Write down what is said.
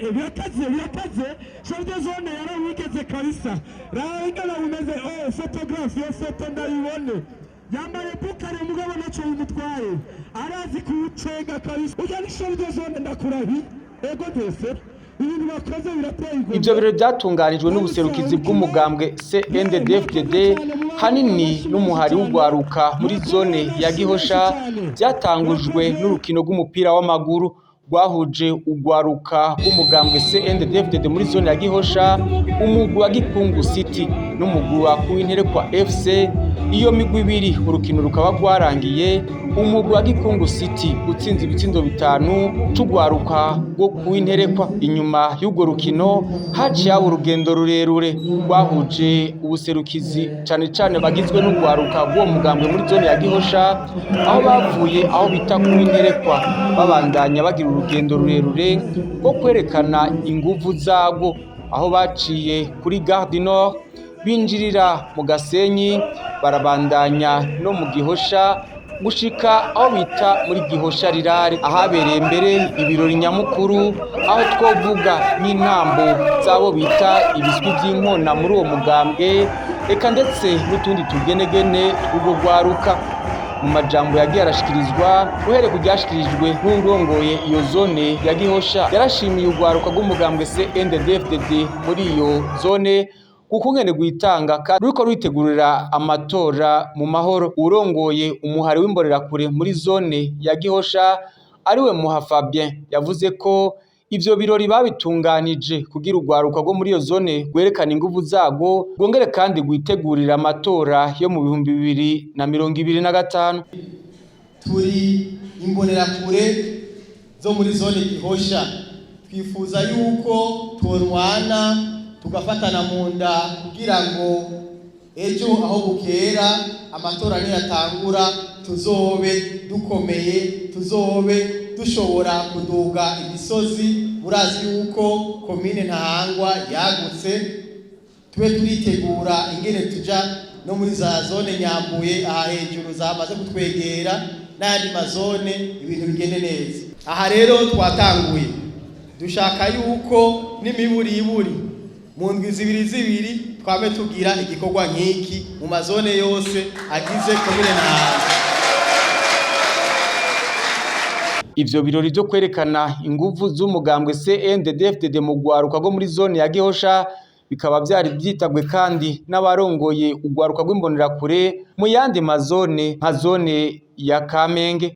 birakaze chef de zone yarawigeze kabisa raingana umeze photographe yo foto ndayibone yambaye bukare mugabo naco umutwaye arazi kucenga kabisa ujya ni chef de zone ndakurahi ego dese Ivyo birori byatunganijwe n'ubuserukizi bw'umugambwe CNDD-FDD hanini n'umuhari w'ugwaruka muri zone ya Gihosha byatangujwe n'urukino rw'umupira w'amaguru rwahuje ugwaruka rw'umugambwe CNDD-FDD muri zone ya Gihosha, umugwi wa Gikungu City n'umugwi wa Kuinterekwa FC. Iyo migwi ibiri urukino rukaba rwarangiye umugwi wa Gikungu City utsinze ibitsindo 5 c'ugwaruka rwo Kuinterekwa. Inyuma y'urwo rukino haciye urugendo rurerure rwahuje ubuserukizi cane bagizwe n'ugwaruka rwo mugambwe muri zone ya Gihosha, aho bavuye aho bita Kuinterekwa babandanya bagira urugendo rurerure rwo kwerekana inguvu zagwo, aho baciye kuri Gare du Nord binjirira mu Gasenyi barabandanya no mu Gihosha gushika aho bita muri Gihosha rirare, ahabereye mbere ibirori nyamukuru, aho twovuga n'intambo zabo bita ibiswi by'inkona muri uwo mugambwe, eka ndetse n'utundi tugenegene ubwo gwaruka. Mu majambo yagiye arashikirizwa uhereye kuryashikirijwe n'urongoye iyo zone ya Gihosha, yarashimiye ugwaruka rw'umugambwe CNDD-FDD muri iyo zone kuko ngene gwitanga kandi ruriko rwitegurira amatora mu mahoro. Urongoye umuhari w'imbonerakure muri zone ya Gihosha ariwe Muha Fabien yavuze ko ivyo birori babitunganije kugira ugwaruka rwo muri iyo zone gwerekana inguvu zago, rwongere kandi gwitegurira amatora yo mu 2025. Turi imbonerakure zo muri zone Gihosha, twifuza yuko torwana tugafatana mu nda kugira ngo ejo aho bukera amatora niyatangura tuzobe dukomeye, tuzobe dushobora kuduga imisozi. Murazi yuko komine Ntahangwa yagutse, tube turitegura ingene tuja no muri za zone Nyambuye aha hejuru zamaze kutwegera n'ayandi mazone ibintu bigende neza. Aha rero twatanguye dushaka yuko n'imiburiburi mu ndwi zibiri twame tugira igikorwa nk'iki mu mazone yose agize komine Ntahangwa. Ivyo birori byo kwerekana inguvu z'umugambwe CNDD-FDD mu gwaruka rwo muri zone ya Gihosha bikaba byari byitabwe kandi n'abarongoye ugwaruka rw'imbonerakure mu yandi mazone nka zone ya Kamenge.